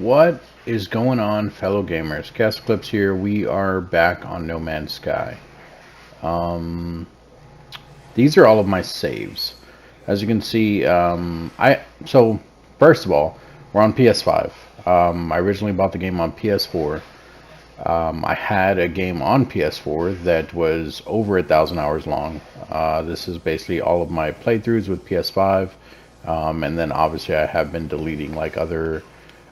What is going on, fellow gamers? ChaosEclipse here. We are back on No Man's Sky. These are all of my saves. As you can see, so first of all, we're on PS5. I originally bought the game on PS4. I had a game on PS4 that was over 1,000 hours long. This is basically all of my playthroughs with PS5, and then obviously I have been deleting like other,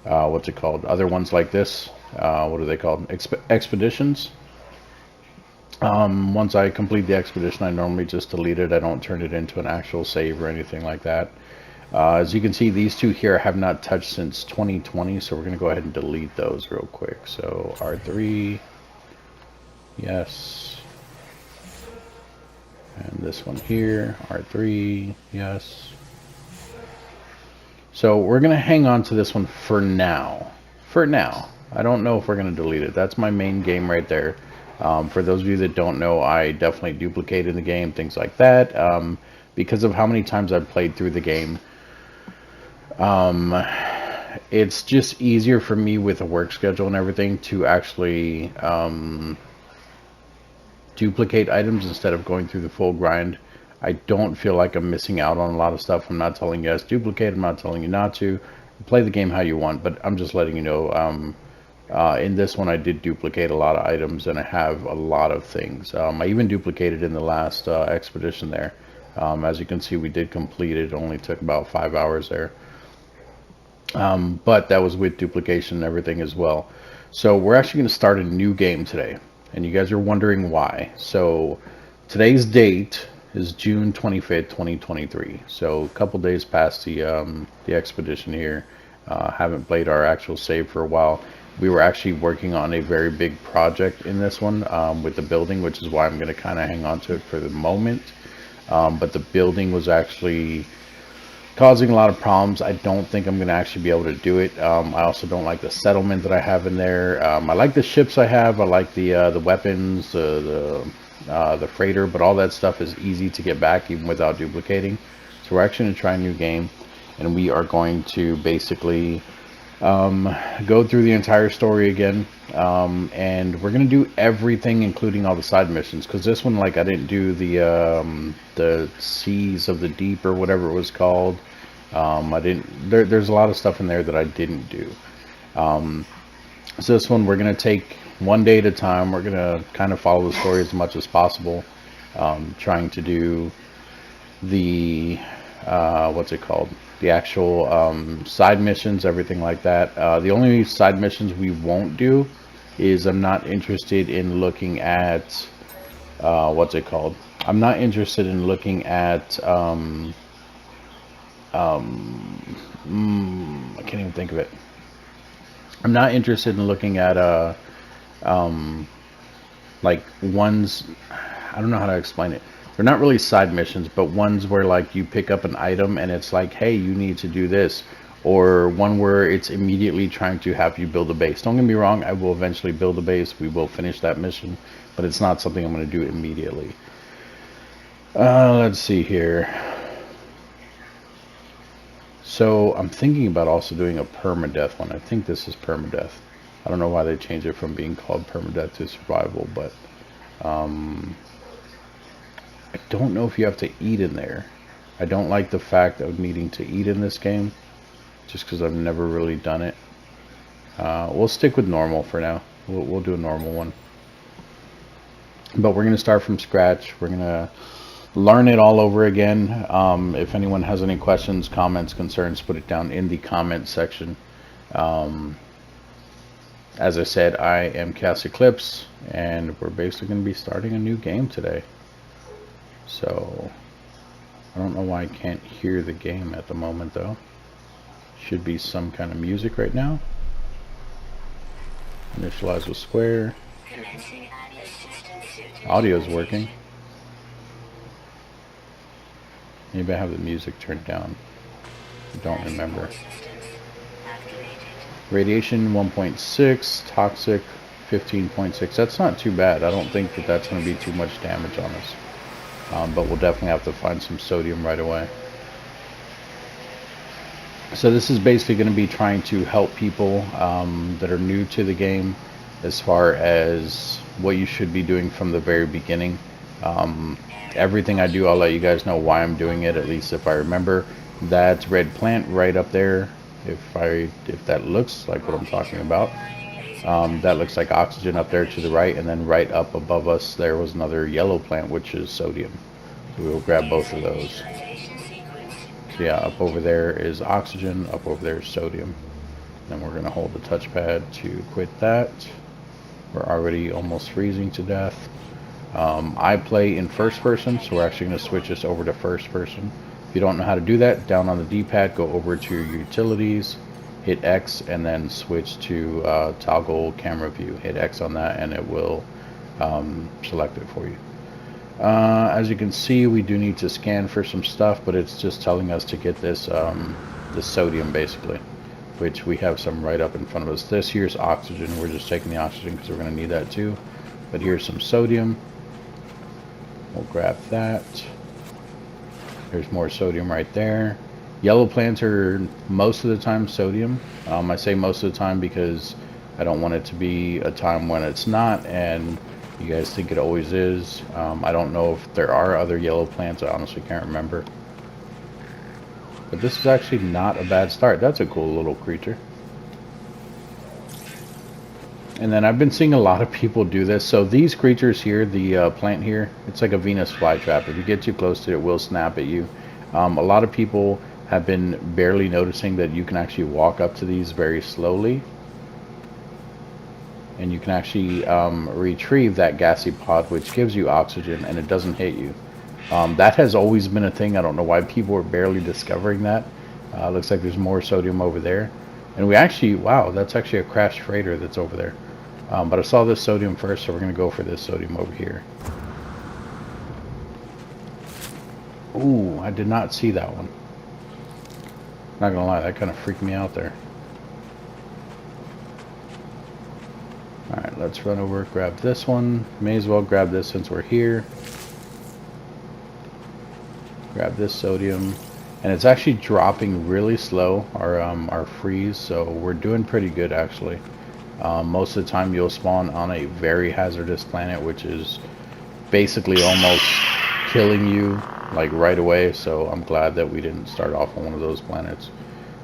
what's it called? Other ones like this. What are they called? Expeditions. Once I complete the expedition, I normally just delete it. I don't turn it into an actual save or anything like that. As you can see, these two here I have not touched since 2020, so we're going to go ahead and delete those real quick. So R3, yes. And this one here, R3, yes. So we're going to hang on to this one for now. For now. I don't know if we're going to delete it. That's my main game right there. For those of you that don't know, I definitely duplicated the game, things like that. Because of how many times I've played through the game, it's just easier for me with a work schedule and everything to actually duplicate items instead of going through the full grind. I don't feel like I'm missing out on a lot of stuff. I'm not telling you guys to duplicate. I'm not telling you not to. Play the game how you want, but I'm just letting you know. In this one, I did duplicate a lot of items, and I have a lot of things. I even duplicated in the last expedition there. As you can see, we did complete it. It only took about 5 hours there. But that was with duplication and everything as well. So we're actually going to start a new game today, and you guys are wondering why. So today's date is June 25th, 2023. So a couple days past the expedition here. Haven't played our actual save for a while. We were actually working on a very big project in this one with the building, which is why I'm going to kind of hang on to it for the moment. But the building was actually causing a lot of problems. I don't think I'm going to actually be able to do it. I also don't like the settlement that I have in there. I like the ships I have. I like the weapons, the freighter, but all that stuff is easy to get back even without duplicating. So we're actually going to try a new game, and we are going to basically go through the entire story again, and we're gonna do everything, including all the side missions, because this one, like, I didn't do the Seas of the Deep or whatever it was called. I didn't. There's a lot of stuff in there that I didn't do. So this one we're gonna take one day at a time. We're gonna kind of follow the story as much as possible, trying to do the what's it called? The actual side missions, everything like that. The only side missions we won't do is I'm not interested in looking at what's it called? I'm not interested in looking at I can't even think of it. I'm not interested in looking at like ones. I don't know how to explain it. They're not really side missions, but ones where like you pick up an item and it's like, hey, you need to do this, or one where it's immediately trying to have you build a base. Don't get me wrong, I will eventually build a base. We will finish that mission, but it's not something I'm going to do immediately. Let's see here. So I'm thinking about also doing a permadeath one. I think this is permadeath. I don't know why they changed it from being called permadeath to survival, but I don't know if you have to eat in there. I don't like the fact of needing to eat in this game, just because I've never really done it. We'll stick with normal for now. We'll do a normal one. But we're going to start from scratch. We're going to learn it all over again. If anyone has any questions, comments, concerns, put it down in the comment section. As I said, I am ChaosEclipse, and we're basically going to be starting a new game today. So, I don't know why I can't hear the game at the moment, though. Should be some kind of music right now. Initialize with square. Audio's working. Maybe I have the music turned down. I don't remember. Radiation 1.6, toxic 15.6. That's not too bad. I don't think that that's going to be too much damage on us. But we'll definitely have to find some sodium right away. So this is basically going to be trying to help people that are new to the game as far as what you should be doing from the very beginning. Um, Everything I do, I'll let you guys know why I'm doing it, at least if I remember. That red plant right up there, if that looks like what I'm talking about, that looks like oxygen up there to the right, and then right up above us there was another yellow plant, which is sodium. So we'll grab both of those. So yeah, up over there is oxygen, up over there is sodium. Then we're going to hold the touchpad to quit that. We're already almost freezing to death. I play in first person, so we're actually going to switch this over to first person. If you don't know how to do that, down on the D-pad, go over to your utilities, hit X, and then switch to toggle camera view. Hit X on that, and it will select it for you. As you can see, we do need to scan for some stuff, but it's just telling us to get this the sodium, basically, which we have some right up in front of us. This here's oxygen. We're just taking the oxygen because we're going to need that too. But here's some sodium. We'll grab that. There's more sodium right there. Yellow plants are most of the time sodium. I say most of the time because I don't want it to be a time when it's not, and you guys think it always is. I don't know if there are other yellow plants. I honestly can't remember. But this is actually not a bad start. That's a cool little creature. And then I've been seeing a lot of people do this. So these creatures here, the plant here, it's like a Venus flytrap. If you get too close to it, it will snap at you. A lot of people have been barely noticing that you can actually walk up to these very slowly. And you can actually retrieve that gassy pod, which gives you oxygen, and it doesn't hit you. That has always been a thing. I don't know why people are barely discovering that. Looks like there's more sodium over there. And we actually, wow, that's actually a crashed freighter that's over there. But I saw this sodium first, so we're going to go for this sodium over here. Ooh, I did not see that one. Not going to lie, that kind of freaked me out there. Alright, let's run over, grab this one. May as well grab this since we're here. Grab this sodium. And it's actually dropping really slow, our freeze, so we're doing pretty good actually. Most of the time you'll spawn on a very hazardous planet, which is basically almost killing you like right away, so I'm glad that we didn't start off on one of those planets.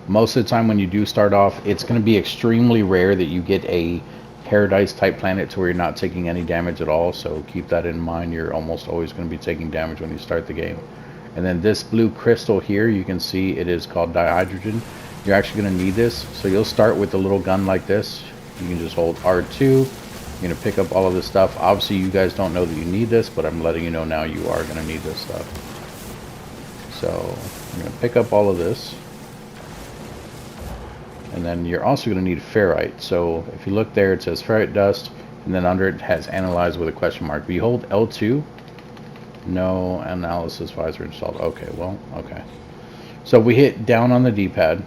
Most of the time when you do start off, it's going to be extremely rare that you get a paradise type planet to where you're not taking any damage at all, so keep that in mind. You're almost always going to be taking damage when you start the game. And then this blue crystal here, you can see it is called dihydrogen. You're actually going to need this, so you'll start with a little gun like this. You can just hold R2. You're going to pick up all of this stuff. Obviously you guys don't know that you need this, but I'm letting you know now you are going to need this stuff. So I'm going to pick up all of this. And then you're also going to need ferrite. So if you look there, it says ferrite dust, and then under it has analyze with a question mark. If you hold L2, no analysis visor installed. Okay, well, okay. So we hit down on the D-pad.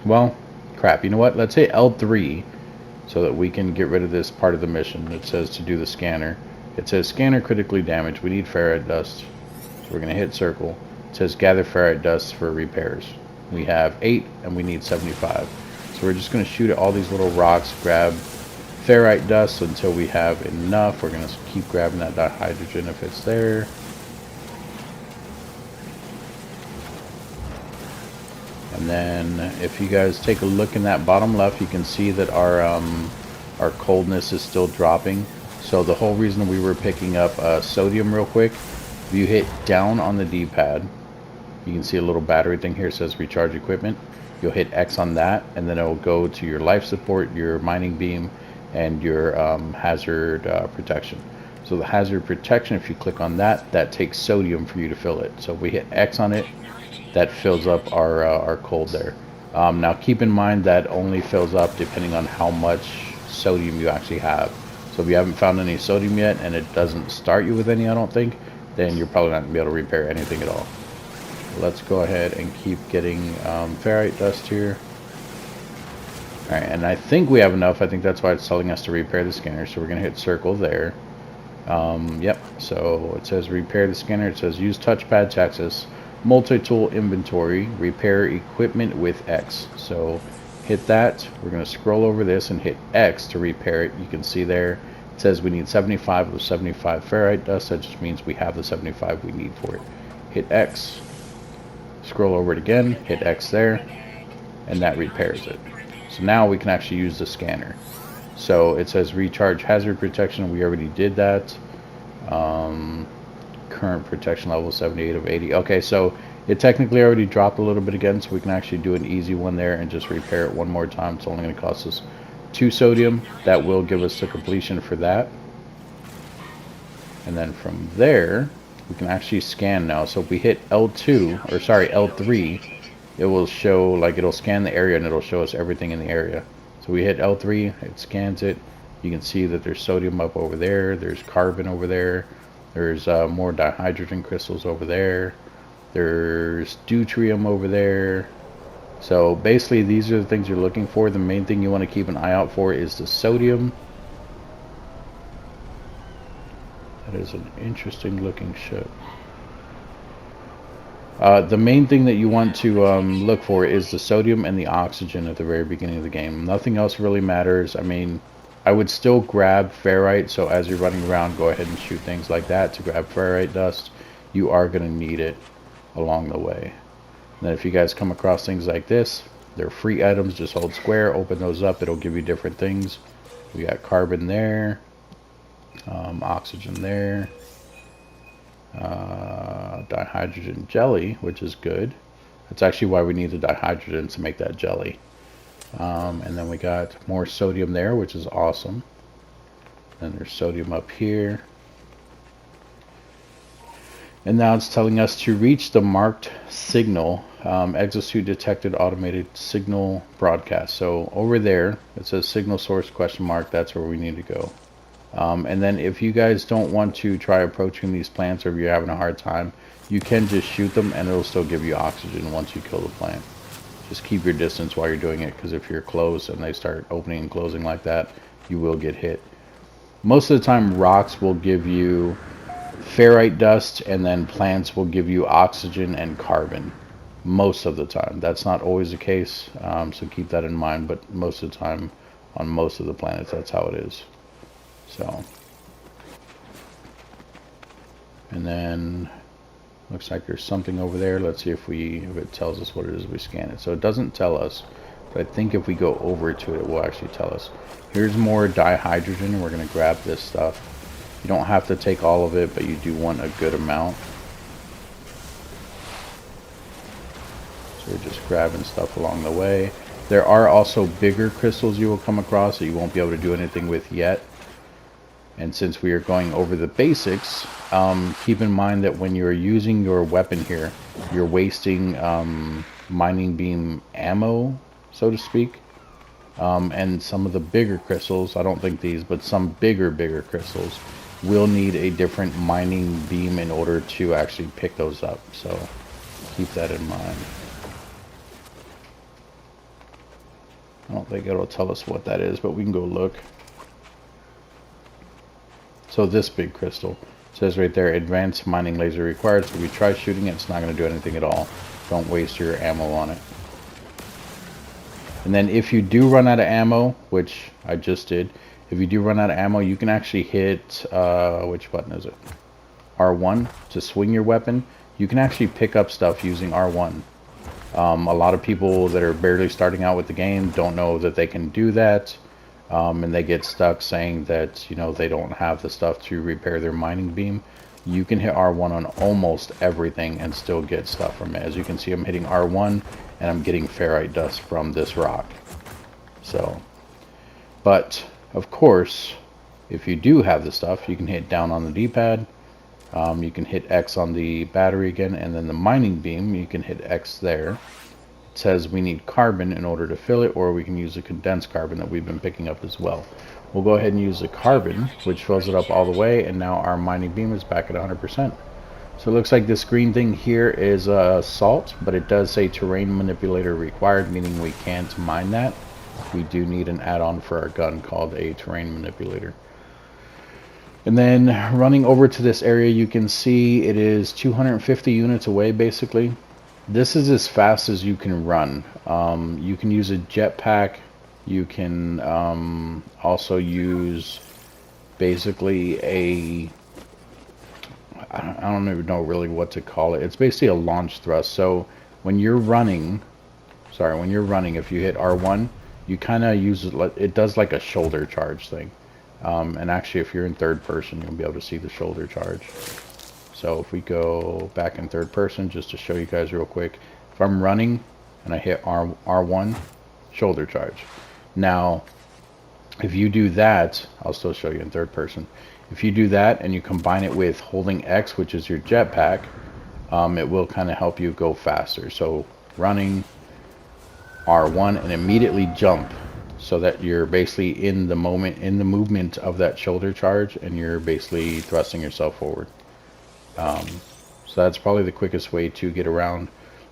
Well, crap, you know what? Let's hit L3 so that we can get rid of this part of the mission. It says to do the scanner. It says scanner critically damaged. We need ferrite dust. So we're going to hit circle. It says gather ferrite dust for repairs. We have 8 and we need 75. So we're just going to shoot at all these little rocks, grab ferrite dust until we have enough. We're going to keep grabbing that dihydrogen if it's there. And then if you guys take a look in that bottom left, you can see that our coldness is still dropping. So the whole reason we were picking up sodium real quick, if you hit down on the D-pad, you can see a little battery thing here. It says recharge equipment. You'll hit X on that, and then it will go to your life support, your mining beam, and your hazard protection. So the hazard protection, if you click on that, that takes sodium for you to fill it. So if we hit X on it, that fills up our cold there. Now keep in mind that only fills up depending on how much sodium you actually have. So if you haven't found any sodium yet and it doesn't start you with any, I don't think, then you're probably not going to be able to repair anything at all. Let's go ahead and keep getting ferrite dust here. Alright, and I think we have enough. I think that's why it's telling us to repair the scanner. So we're going to hit circle there. Yep, so it says repair the scanner. It says use touchpad to access multi-tool inventory, repair equipment with X. So hit that. We're going to scroll over this and hit X to repair it. You can see there it says we need 75 of 75 ferrite dust. That just means we have the 75 we need for it. Hit X, scroll over it again, hit X there, and that repairs it. So now we can actually use the scanner. So it says recharge hazard protection. We already did that. Current protection level 78 of 80. Okay, so it technically already dropped a little bit again, so we can actually do an easy one there and just repair it one more time. It's only going to cost us 2 sodium. That will give us the completion for that. And then from there, we can actually scan now. So if we hit L2, or sorry, L3, it will show, like, it'll scan the area and it'll show us everything in the area. So we hit L3, it scans it. You can see that there's sodium up over there, there's carbon over there, there's more dihydrogen crystals over there, there's deuterium over there. So basically these are the things you're looking for. The main thing you want to keep an eye out for is the sodium. That is an interesting looking ship. The main thing that you want to look for is the sodium and the oxygen at the very beginning of the game. Nothing else really matters. I mean, I would still grab ferrite, so as you're running around, go ahead and shoot things like that to grab ferrite dust. You are going to need it along the way. And then if you guys come across things like this, they're free items. Just hold square, open those up. It'll give you different things. We got carbon there, oxygen there. Dihydrogen jelly, which is good. That's actually why we need the dihydrogen, to make that jelly. And then we got more sodium there, which is awesome. Then there's sodium up here. And now it's telling us to reach the marked signal. Exosuit detected automated signal broadcast. So over there, it says signal source question mark. That's where we need to go. And then if you guys don't want to try approaching these plants, or if you're having a hard time, you can just shoot them and it'll still give you oxygen once you kill the plant. Just keep your distance while you're doing it, because if you're close and they start opening and closing like that, you will get hit. Most of the time rocks will give you ferrite dust, and then plants will give you oxygen and carbon. Most of the time. That's not always the case, so keep that in mind, but most of the time on most of the planets that's how it is. So, and then looks like there's something over there. Let's see if it tells us what it is we scan it. So it doesn't tell us, but I think if we go over to it, it will actually tell us. Here's more dihydrogen, and we're going to grab this stuff. You don't have to take all of it, but you do want a good amount. So we're just grabbing stuff along the way. There are also bigger crystals you will come across that you won't be able to do anything with yet. And since we are going over the basics, keep in mind that when you're using your weapon here, you're wasting mining beam ammo, so to speak. And some of the bigger crystals, I don't think these, but some bigger crystals will need a different mining beam in order to actually pick those up. So keep that in mind. I don't think it'll tell us what that is, but we can go look. So this big crystal says right there, advanced mining laser required. So we try shooting it, it's not going to do anything at all. Don't waste your ammo on it. And then if you do run out of ammo, which I just did, if you do run out of ammo, you can actually hit, which button is it? R1 to swing your weapon. You can actually pick up stuff using R1. A lot of people that are barely starting out with the game don't know that they can do that. And they get stuck saying that, you know, they don't have the stuff to repair their mining beam. You can hit R1 on almost everything and still get stuff from it. As you can see, I'm hitting R1 and I'm getting ferrite dust from this rock. So, but of course, if you do have the stuff, you can hit down on the D-pad. You can hit X on the battery again, and then the mining beam, you can hit X there. It says we need carbon in order to fill it, or we can use the condensed carbon that we've been picking up as well. We'll go ahead and use the carbon, which fills it up all the way, and now our mining beam is back at 100%. So it looks like this green thing here is salt, but it does say terrain manipulator required, meaning we can't mine that. We do need an add-on for our gun called a terrain manipulator. And then running over to this area, you can see it is 250 units away basically. This is as fast as you can run. You can use a jetpack. You can also use basically I don't even know really what to call it. It's basically a launch thrust. So when you're running, if you hit R1, you kind of use it does like a shoulder charge thing. And actually, if you're in third person, you'll be able to see the shoulder charge. So if we go back in third person, just to show you guys real quick, if I'm running and I hit R1, shoulder charge. Now, if you do that, I'll still show you in third person. If you do that and you combine it with holding X, which is your jetpack, it will kind of help you go faster. So running R1 and immediately jump, so that you're basically in the movement of that shoulder charge, and you're basically thrusting yourself forward. So that's probably the quickest way to get around.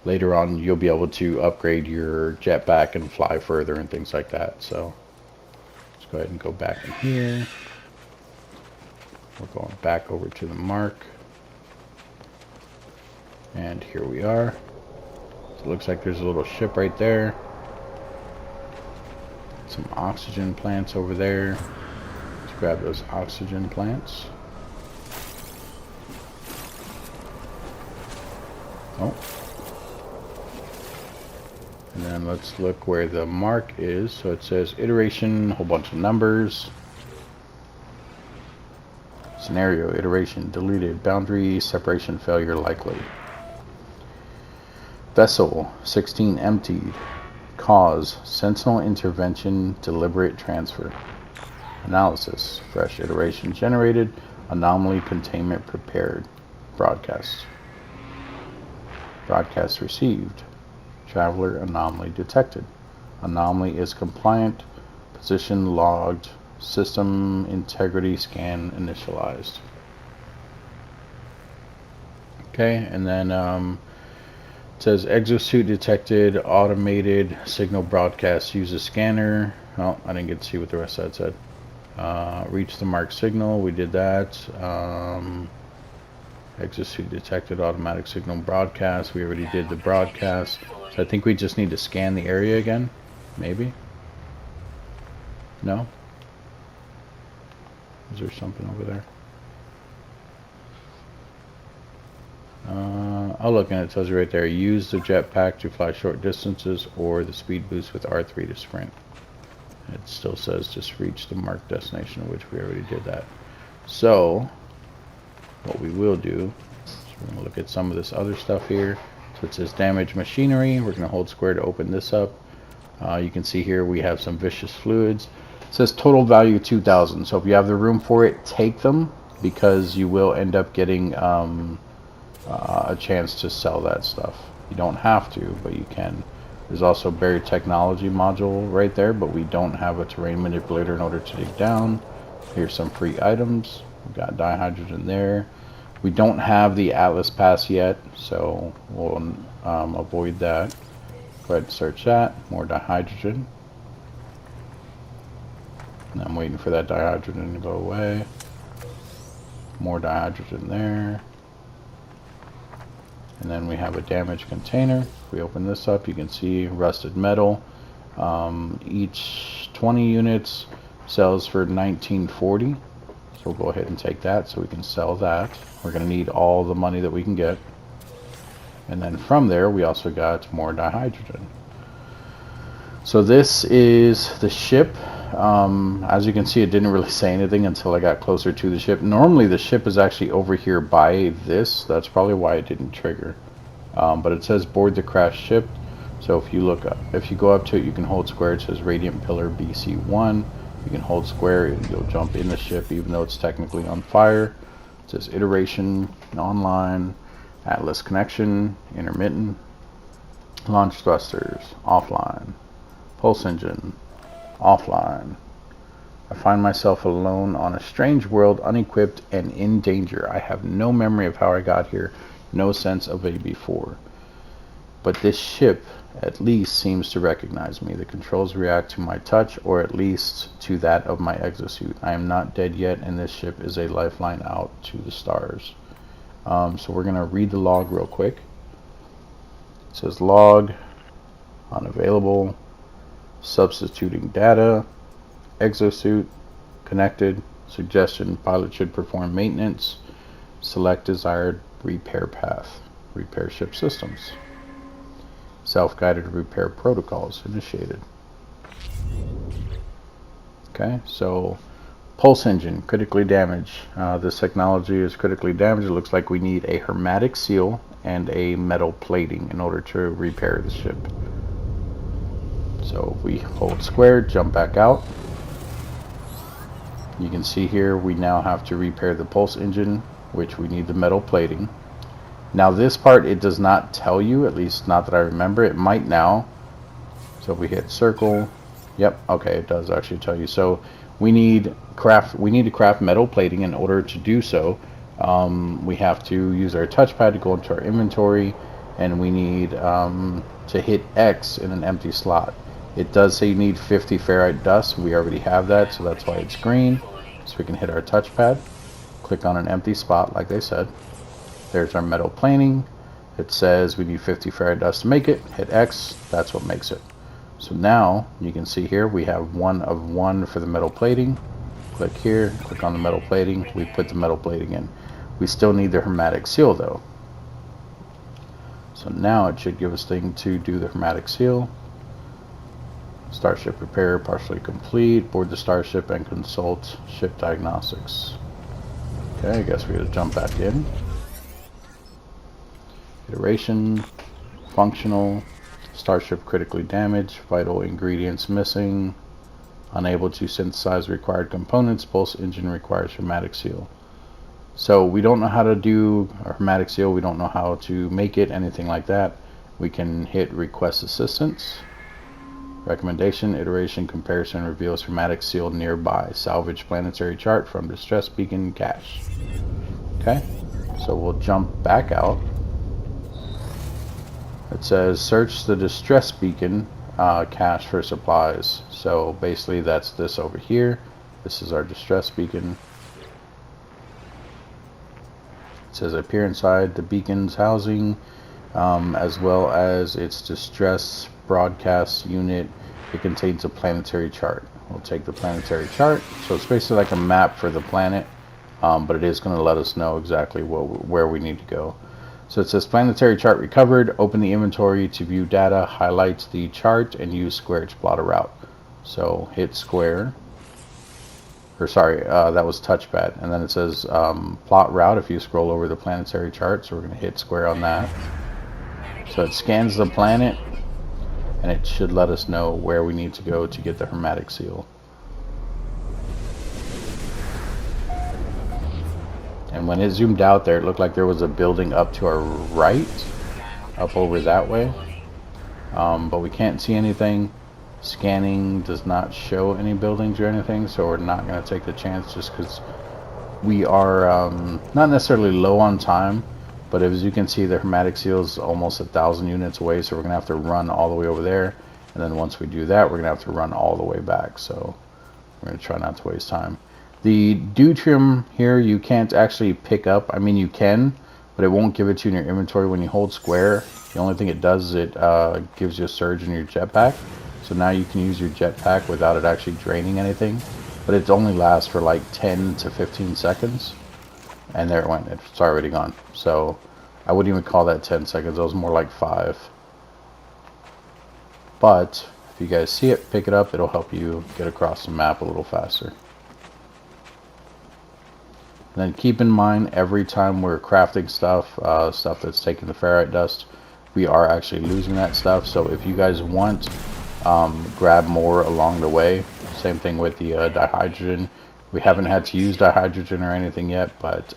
Later on, you'll be able to upgrade your jetpack and fly further and things like that. So let's go ahead and go back in here. We're going back over to the mark. And here we are. So it looks like there's a little ship right there. Some oxygen plants over there. Let's grab those oxygen plants. Oh. And then let's look where the mark is. So it says iteration, a whole bunch of numbers. Scenario, iteration, deleted, boundary, separation failure likely. Vessel, 16 emptied. Cause, sentinel intervention, deliberate transfer. Analysis, fresh iteration generated, anomaly containment prepared. Broadcast. Broadcast received. Traveler anomaly detected. Anomaly is compliant. Position logged. System integrity scan initialized. Okay, and then it says exosuit detected, automated signal broadcast uses scanner. Oh, I didn't get to see what the rest of that said. Reach the marked signal, we did that. Exosuit detected, automatic signal broadcast, we already did the broadcast. So I think we just need to scan the area again, maybe? No? Is there something over there? I'll look, and it tells you right there, use the jetpack to fly short distances or the speed boost with R3 to sprint. It still says just reach the marked destination, which we already did that. So what we will do is we're going to look at some of this other stuff here. So it says damage machinery. We're going to hold square to open this up. You can see here we have some viscous fluids. It says total value 2,000. So if you have the room for it, take them, because you will end up getting a chance to sell that stuff. You don't have to, but you can. There's also buried technology module right there, but we don't have a terrain manipulator in order to dig down. Here's some free items. We've got dihydrogen there. We don't have the Atlas Pass yet, so we'll avoid that. Go ahead and search that. More dihydrogen. And I'm waiting for that dihydrogen to go away. More dihydrogen there. And then we have a damaged container. If we open this up, you can see rusted metal. Each 20 units sells for 1940. So we'll go ahead and take that so we can sell that. We're going to need all the money that we can get. And then from there, we also got more dihydrogen. So this is the ship. As you can see, it didn't really say anything until I got closer to the ship. Normally the ship is actually over here by this. That's probably why it didn't trigger. But it says board the crashed ship. So if you look up, if you go up to it, you can hold square. It says Radiant Pillar BC1. You can hold square and you'll jump in the ship even though it's technically on fire. It says iteration, online, Atlas connection, intermittent, launch thrusters, offline, pulse engine, offline. I find myself alone on a strange world, unequipped and in danger. I have no memory of how I got here, no sense of a before. but this ship at least seems to recognize me. The controls react to my touch, or at least to that of my exosuit. I am not dead yet, and this ship is a lifeline out to the stars. So we're going to read the log real quick. It says log, unavailable, substituting data, exosuit, connected, suggestion, pilot should perform maintenance, select desired repair path, repair ship systems, self-guided repair protocols initiated. Okay, so pulse engine critically damaged. This technology is critically damaged. It looks like we need a hermetic seal and a metal plating in order to repair the ship. So if we hold square, jump back out, you can see here we now have to repair the pulse engine, which we need the metal plating. Now this part it does not tell you, at least not that I remember. It might now. So if we hit circle, yep, okay, it does actually tell you. So we need to craft metal plating. In order to do so, we have to use our touchpad to go into our inventory, and we need to hit X in an empty slot. It does say you need 50 ferrite dust. We already have that, so that's why it's green. So we can hit our touchpad, click on an empty spot like they said. There's our metal plating. It says we need 50 ferrite dust to make it. Hit X, that's what makes it. So now you can see here we have 1 of 1 for the metal plating. Click here, click on the metal plating. We put the metal plating in. We still need the hermetic seal though. So now it should give us thing to do the hermetic seal. Starship repair partially complete. Board the starship and consult ship diagnostics. Okay, I guess we gotta jump back in. Iteration, functional, starship critically damaged, vital ingredients missing, unable to synthesize required components, pulse engine requires hermetic seal. So we don't know how to do a hermetic seal, we don't know how to make it, anything like that. We can hit request assistance. Recommendation, iteration, comparison reveals hermetic seal nearby. Salvage planetary chart from distress beacon cache. Okay, so we'll jump back out. It says search the distress beacon cache for supplies. So basically that's this over here. This is our distress beacon. It says appear inside the beacon's housing, as well as its distress broadcast unit. It contains a planetary chart. We'll take the planetary chart. So it's basically like a map for the planet, but it is going to let us know exactly where we need to go. So it says planetary chart recovered. Open the inventory to view data, highlight the chart, and use square to plot a route. So hit square, or sorry, that was touchpad. And then it says plot route if you scroll over the planetary chart. So we're going to hit square on that. So it scans the planet, and it should let us know where we need to go to get the hermetic seal. And when it zoomed out there, it looked like there was a building up to our right, up over that way. But we can't see anything. Scanning does not show any buildings or anything, so we're not going to take the chance just because we are not necessarily low on time. But as you can see, the hermetic seal is almost 1,000 units away, so we're going to have to run all the way over there. And then once we do that, we're going to have to run all the way back. So we're going to try not to waste time. The deuterium here, you can't actually pick up. I mean, you can, but it won't give it to you in your inventory when you hold square. The only thing it does is it gives you a surge in your jetpack. So now you can use your jetpack without it actually draining anything. But it only lasts for like 10 to 15 seconds. And there it went. It's already gone. So I wouldn't even call that 10 seconds. That was more like 5. But if you guys see it, pick it up. It'll help you get across the map a little faster. And then keep in mind, every time we're crafting stuff, stuff that's taking the ferrite dust, we are actually losing that stuff. So if you guys want, grab more along the way. Same thing with the dihydrogen. We haven't had to use dihydrogen or anything yet, but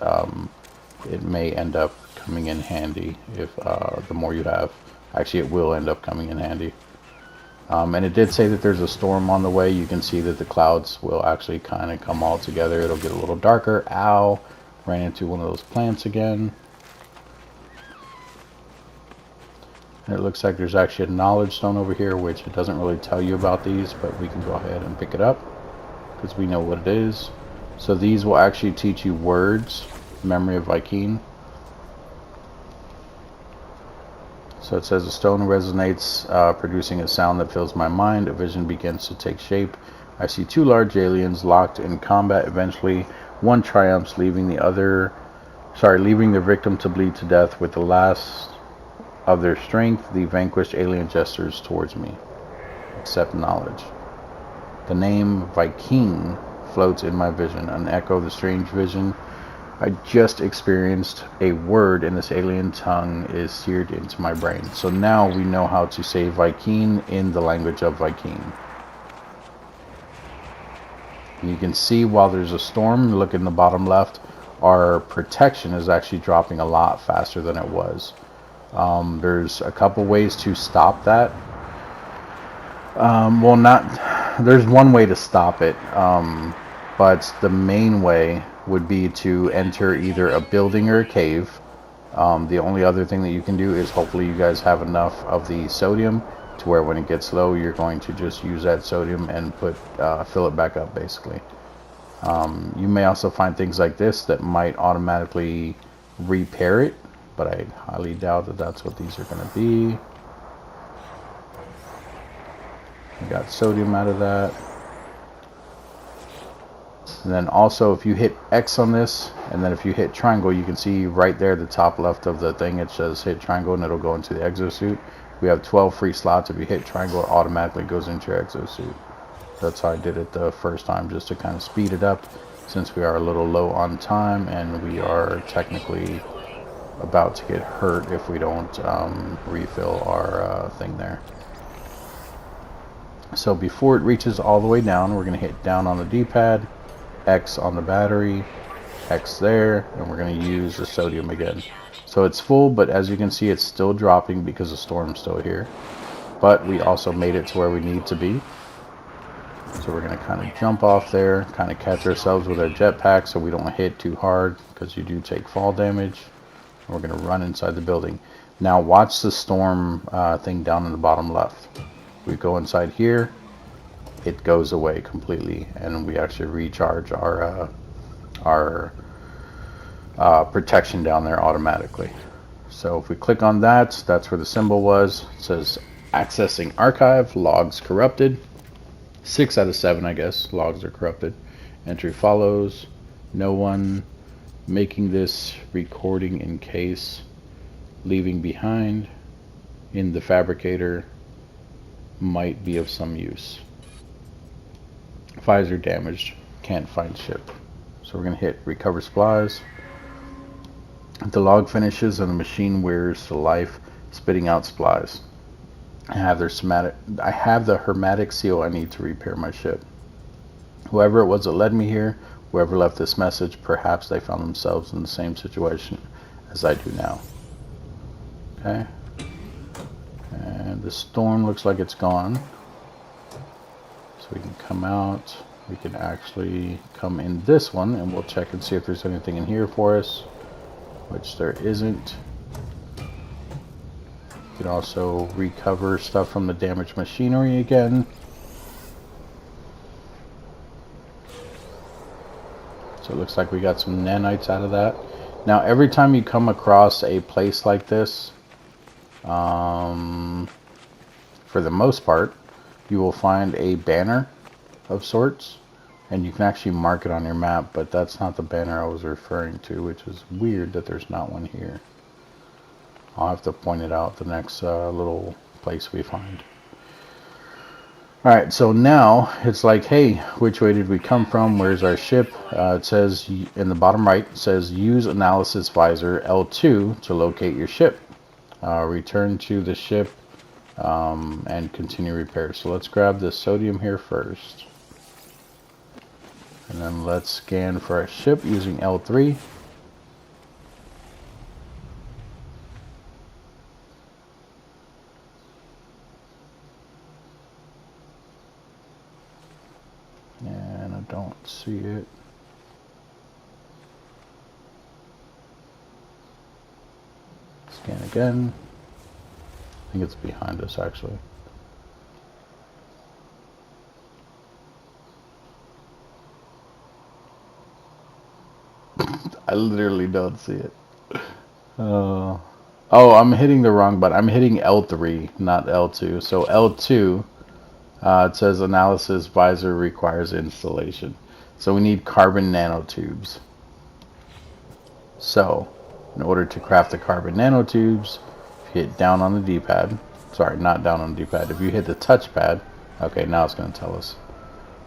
it may end up coming in handy if the more you have. Actually, it will end up coming in handy. And it did say that there's a storm on the way. You can see that the clouds will actually kind of come all together. It'll get a little darker. Ow! Ran into one of those plants again. And it looks like there's actually a knowledge stone over here, which it doesn't really tell you about these, but we can go ahead and pick it up because we know what it is. So these will actually teach you words, memory of Viking. So it says a stone resonates, producing a sound that fills my mind. A vision begins to take shape. I see two large aliens locked in combat. Eventually, one triumphs, leaving their victim to bleed to death. With the last of their strength, the vanquished alien gestures towards me. Accept knowledge. The name Viking floats in my vision, an echo of the strange vision I just experienced. A word in this alien tongue is seared into my brain. So now we know how to say Viking in the language of Viking. And you can see while there's a storm, look in the bottom left, our protection is actually dropping a lot faster than it was. There's a couple ways to stop that. There's one way to stop it, but the main way would be to enter either a building or a cave. The only other thing that you can do is hopefully you guys have enough of the sodium to where when it gets low, you're going to just use that sodium and fill it back up, basically. You may also find things like this that might automatically repair it, but I highly doubt that that's what these are going to be. We got sodium out of that. And then also if you hit X on this, and then if you hit triangle, you can see right there, the top left of the thing, it says hit triangle and it'll go into the exosuit. We have 12 free slots. If you hit triangle, it automatically goes into your exosuit. That's how I did it the first time, just to kind of speed it up, since we are a little low on time and we are technically about to get hurt if we don't refill our thing there. So before it reaches all the way down, we're going to hit down on the D-pad, X on the battery, X there, and we're going to use the sodium again. So it's full, but as you can see, it's still dropping because the storm's still here. But we also made it to where we need to be. So we're going to kind of jump off there, kind of catch ourselves with our jetpack so we don't hit too hard, because you do take fall damage. We're going to run inside the building. Now watch the storm thing down in the bottom left. We go inside here, it goes away completely, and we actually recharge our protection down there automatically. So if we click on that, that's where the symbol was. It says accessing archive, logs corrupted. 6 out of 7, I guess, logs are corrupted. Entry follows. No one making this recording in case leaving behind in the fabricator might be of some use. Visor damaged, can't find ship. So we're going to hit recover supplies. The log finishes and the machine wears to life, spitting out supplies. I have the hermetic seal I need to repair my ship. Whoever it was that led me here, whoever left this message, perhaps they found themselves in the same situation as I do now. Okay. And the storm looks like it's gone. So we can come out. We can actually come in this one and we'll check and see if there's anything in here for us, which there isn't. You can also recover stuff from the damaged machinery again. So it looks like we got some nanites out of that. Now every time you come across a place like this, for the most part, you will find a banner of sorts, and you can actually mark it on your map, but that's not the banner I was referring to, which is weird that there's not one here. I'll have to point it out the next little place we find. Alright, so now it's like, hey, which way did we come from? Where's our ship? It says in the bottom right, it says use analysis visor L2 to locate your ship. Return to the ship and continue repairs. So let's grab the sodium here first. And then let's scan for our ship using L3. And I don't see it. Scan again. think it's behind us, actually. I literally don't see it. Oh, I'm hitting the wrong button. I'm hitting L3, not L2. So L2, it says analysis visor requires installation. So we need carbon nanotubes. So, in order to craft the carbon nanotubes, if you hit down on the D-pad, sorry, not down on the D-pad, if you hit the touchpad, okay, now it's going to tell us.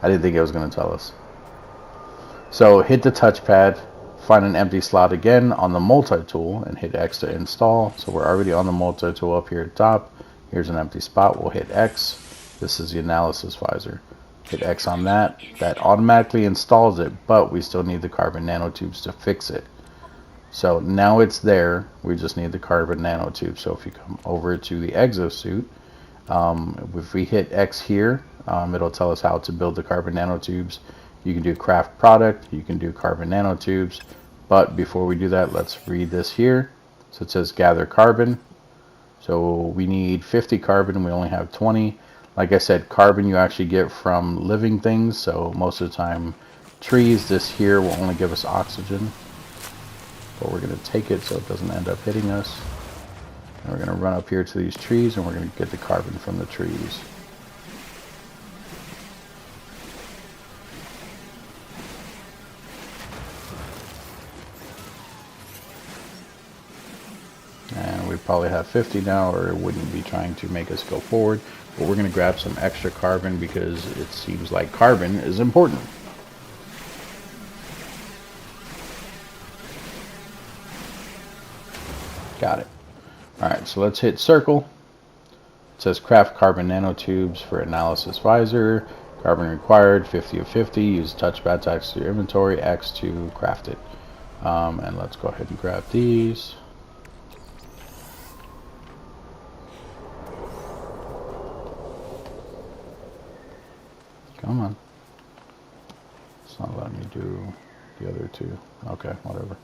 I didn't think it was going to tell us. So, hit the touchpad, find an empty slot again on the multi-tool, and hit X to install. So, we're already on the multi-tool up here at the top. Here's an empty spot. We'll hit X. This is the analysis visor. Hit X on that. That automatically installs it, but we still need the carbon nanotubes to fix it. So now it's there. We just need the carbon nanotube. So if you come over to the exosuit, if we hit X here, it'll tell us how to build the carbon nanotubes. You can do craft product. You can do carbon nanotubes. But before we do that, let's read this here. So it says gather carbon. So we need 50 carbon. We only have 20. Like I said, carbon you actually get from living things. So most of the time, trees, this here will only give us oxygen. But we're going to take it so it doesn't end up hitting us. And we're going to run up here to these trees and we're going to get the carbon from the trees. And we probably have 50 now, or it wouldn't be trying to make us go forward. But we're going to grab some extra carbon because it seems like carbon is important. Got it. Alright, so let's hit circle. It says craft carbon nanotubes for analysis visor. Carbon required, 50 of 50. Use touchpad to access your inventory, X to craft it. And let's go ahead and grab these. Come on. It's not letting me do the other two. Okay, whatever.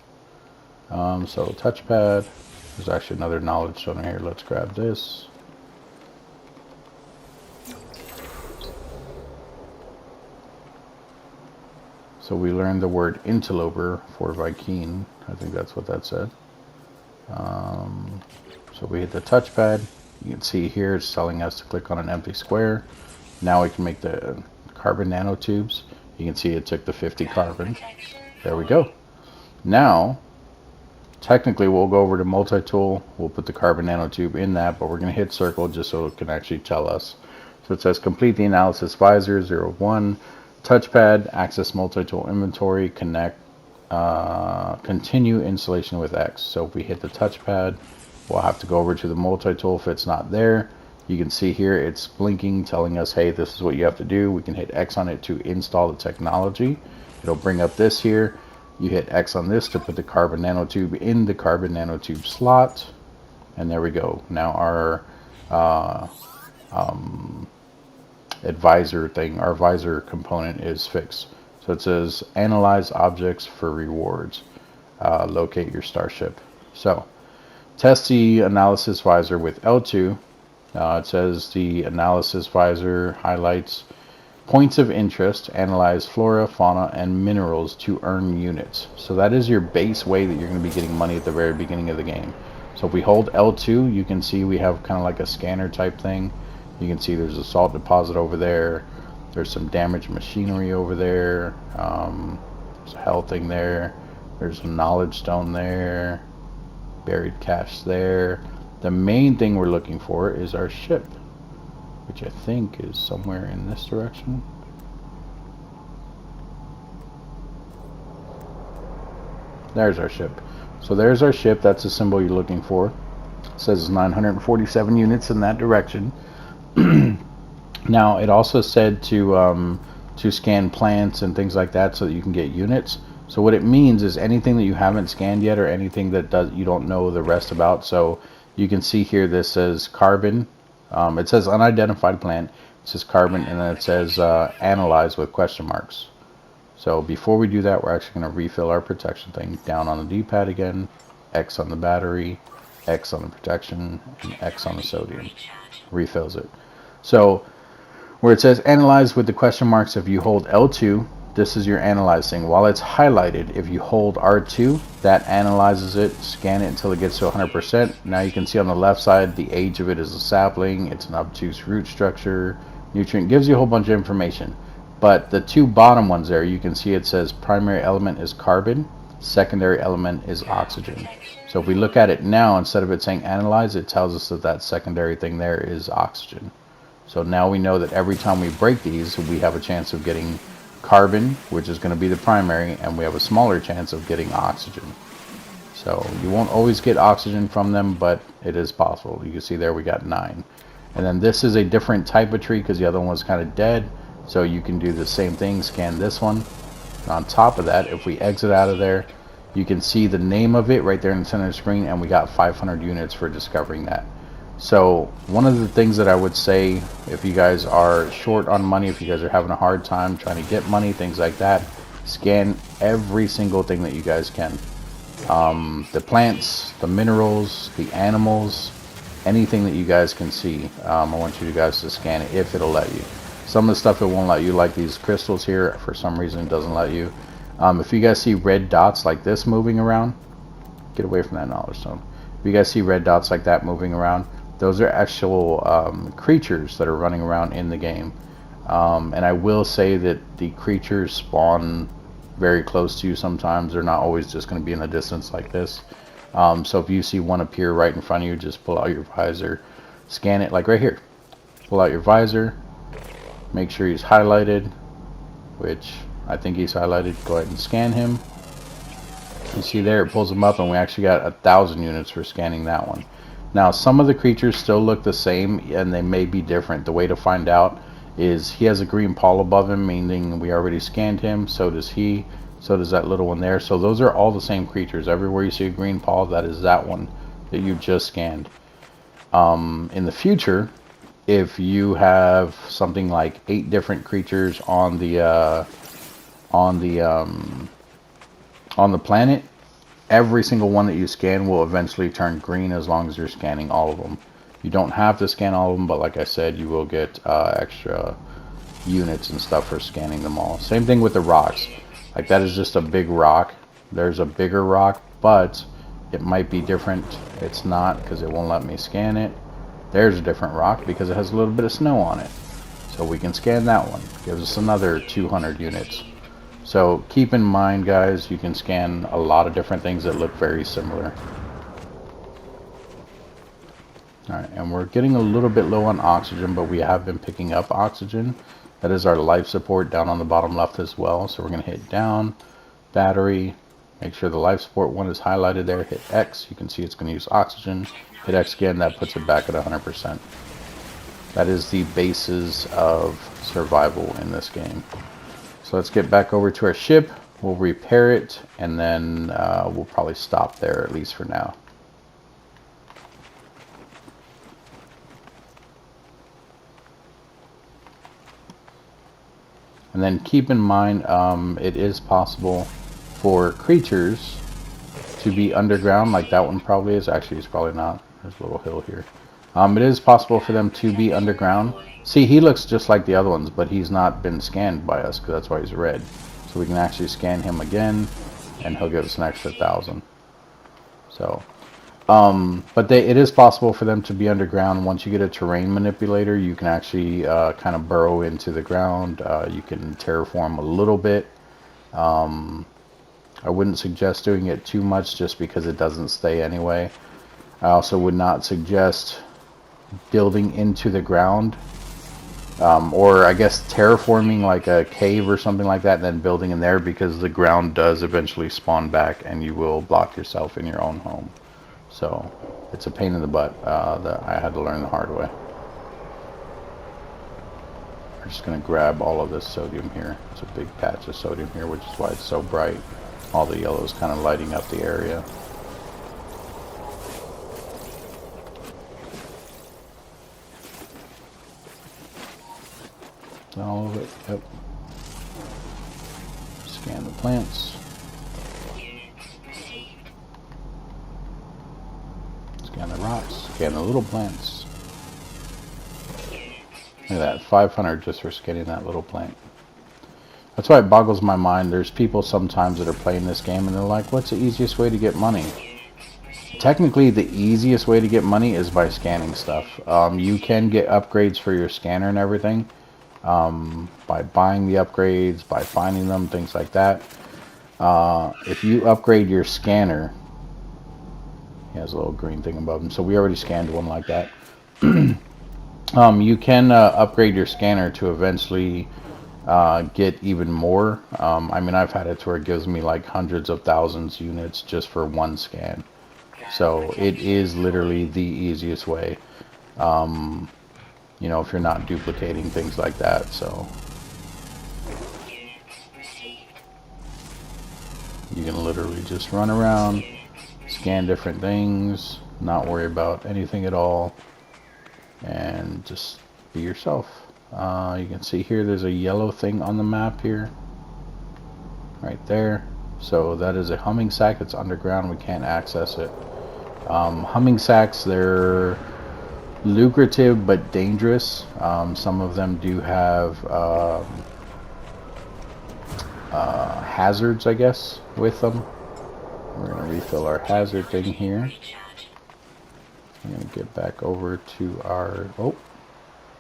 So touchpad. There's actually another knowledge stone here. Let's grab this. So we learned the word interloper for Viking. I think that's what that said. So we hit the touchpad. You can see here it's telling us to click on an empty square. Now we can make the carbon nanotubes. You can see it took the 50 carbon. There we go. Now, technically we'll go over to multi-tool. We'll put the carbon nanotube in that, but we're going to hit circle just so it can actually tell us. So it says complete the analysis visor 01. Touchpad, access multi-tool inventory, connect, continue installation with X. So if we hit the touchpad, we'll have to go over to the multi-tool if it's not there. You can see here it's blinking, telling us, hey, this is what you have to do. We can hit X on it to install the technology. It'll bring up this here. You hit X on this to put the carbon nanotube in the carbon nanotube slot. And there we go. Now our advisor thing, our visor component is fixed. So it says analyze objects for rewards. Locate your starship. So test the analysis visor with L2. It says the analysis visor highlights points of interest, analyze flora, fauna, and minerals to earn units. So that is your base way that you're going to be getting money at the very beginning of the game. So if we hold L2, you can see we have kind of like a scanner type thing. You can see there's a salt deposit over there. There's some damaged machinery over there. There's a health thing there. There's a knowledge stone there. Buried cache there. The main thing we're looking for is our ship, which I think is somewhere in this direction. There's our ship. So there's our ship. That's the symbol you're looking for. It says it's 947 units in that direction. Now it also said to scan plants and things like that so that you can get units. So what it means is anything that you haven't scanned yet, or anything that you don't know the rest about. So you can see here this says carbon. It says unidentified plant. It says carbon, and then it says analyze with question marks. So before we do that, we're actually going to refill our protection thing. Down on the D-pad again, X on the battery, X on the protection, and X on the sodium. Refills it. So where it says analyze with the question marks, if you hold L2, this is your analyzing. While it's highlighted, if you hold R2, that analyzes it. Scan it until it gets to 100%. Now you can see on the left side, the age of it is a sapling. It's an obtuse root structure. Nutrient gives you a whole bunch of information. But the two bottom ones there, you can see it says primary element is carbon, secondary element is oxygen. So if we look at it now, instead of it saying analyze, it tells us that that secondary thing there is oxygen. So now we know that every time we break these, we have a chance of getting carbon, which is going to be the primary, and we have a smaller chance of getting oxygen. So you won't always get oxygen from them, but it is possible. You can see there we got 9. And then this is a different type of tree because the other one was kind of dead. So you can do the same thing, scan this one. And on top of that, if we exit out of there, you can see the name of it right there in the center of the screen, and we got 500 units for discovering that. So one of the things that I would say, if you guys are short on money, if you guys are having a hard time trying to get money, things like that, scan every single thing that you guys can. The plants, the minerals, the animals, anything that you guys can see. I want you guys to scan it if it'll let you. Some of the stuff it won't let you, like these crystals here, for some reason it doesn't let you. If you guys see red dots like this moving around, get away from that knowledge stone. If you guys see red dots like that moving around, those are actual creatures that are running around in the game. And I will say that the creatures spawn very close to you sometimes. They're not always just going to be in the distance like this. So if you see one appear right in front of you, just pull out your visor, scan it, like right here. Pull out your visor, make sure he's highlighted, which I think he's highlighted. Go ahead and scan him. You see there, it pulls them up, and we actually got 1,000 units for scanning that one. Now, some of the creatures still look the same, and they may be different. The way to find out is he has a green paw above him, meaning we already scanned him. So does he. So does that little one there. So those are all the same creatures. Everywhere you see a green paw, that is that one that you just scanned. In the future, if you have something like 8 different creatures on the planet, every single one that you scan will eventually turn green as long as you're scanning all of them. You don't have to scan all of them, but like I said, you will get extra units and stuff for scanning them all. Same thing with the rocks. Like that is just a big rock. There's a bigger rock, but it might be different. It's not, because it won't let me scan it. There's a different rock because it has a little bit of snow on it. So we can scan that one. Gives us another 200 units. So keep in mind, guys, you can scan a lot of different things that look very similar. Alright, and we're getting a little bit low on oxygen, but we have been picking up oxygen. That is our life support down on the bottom left as well. So we're going to hit down, battery, make sure the life support one is highlighted there, hit X. You can see it's going to use oxygen. Hit X again, that puts it back at 100%. That is the basis of survival in this game. So let's get back over to our ship. We'll repair it, and then we'll probably stop there, at least for now. And then keep in mind, it is possible for creatures to be underground, like that one probably is. Actually, it's probably not. There's a little hill here. It is possible for them to be underground. See, he looks just like the other ones, but he's not been scanned by us, because that's why he's red. So we can actually scan him again, and he'll give us an extra 1,000. So, but it is possible for them to be underground. Once you get a terrain manipulator, you can actually kind of burrow into the ground. You can terraform a little bit. I wouldn't suggest doing it too much, just because it doesn't stay anyway. I also would not suggest building into the ground, or I guess terraforming like a cave or something like that, and then building in there, because the ground does eventually spawn back and you will block yourself in your own home. So it's a pain in the butt that I had to learn the hard way. We're just going to grab all of this sodium here. It's a big patch of sodium here, which is why it's so bright. All the yellow is kind of lighting up the area. All of it, yep. Scan the plants. Scan Scan the little plants. Look at that, 500 just for scanning that little plant. That's why it boggles my mind. There's people sometimes that are playing this game and they're like, what's the easiest way to get money? Technically, the easiest way to get money is by scanning stuff. You can get upgrades for your scanner and everything by buying the upgrades, by finding them, things like that. If you upgrade your scanner, he has a little green thing above him, so we already scanned one like that. You can upgrade your scanner to eventually get even more. I mean, I've had it to where it gives me like hundreds of thousands units just for one scan. So it is literally the easiest way, you know, if you're not duplicating things like that. So you can literally just run around, scan different things, not worry about anything at all, and just be yourself. You can see here there's a yellow thing on the map here, right there. So that is a humming sack. It's underground, we can't access it. Humming sacks, they're lucrative but dangerous. Some of them do have hazards, I guess, with them. We're going to refill our hazard thing here. I'm going to get back over to our... Oh,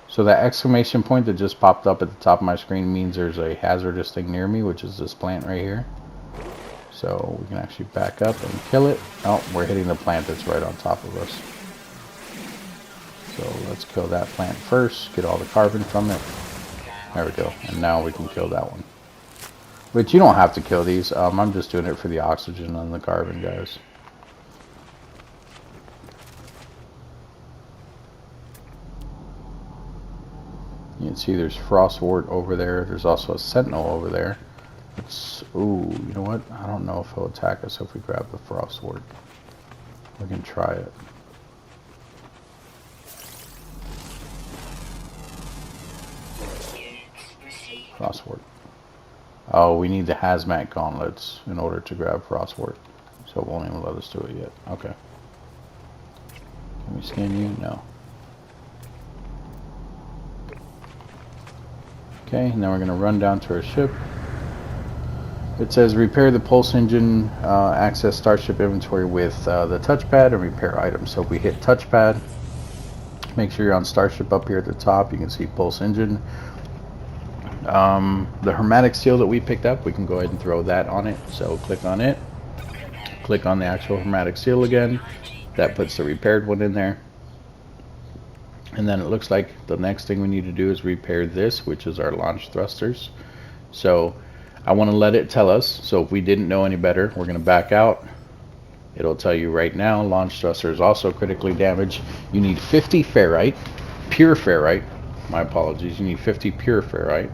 so that exclamation point that just popped up at the top of my screen means there's a hazardous thing near me, which is this plant right here. So we can actually back up and kill it. Oh, we're hitting the plant that's right on top of us. So let's kill that plant first, get all the carbon from it. There we go. And now we can kill that one. Which you don't have to kill these. I'm just doing it for the oxygen and the carbon, guys. You can see there's frostwort over there. There's also a sentinel over there. Ooh, you know what? I don't know if he'll attack us if we grab the frostwort. We can try it. Frostwort. Oh, we need the hazmat gauntlets in order to grab frostwort. So it won't even let us do it yet. Okay. Can we scan you? No. Okay, and then we're going to run down to our ship. It says repair the pulse engine, access starship inventory with the touchpad, and repair items. So if we hit touchpad, make sure you're on starship up here at the top. You can see pulse engine. The hermetic seal that we picked up, we can go ahead and throw that on it. So click on it. Click on the actual hermetic seal again. That puts the repaired one in there. And then it looks like the next thing we need to do is repair this, which is our launch thrusters. So I want to let it tell us. So if we didn't know any better, we're going to back out. It'll tell you right now, launch thruster is also critically damaged. You need 50 ferrite, pure ferrite. My apologies. You need 50 pure ferrite.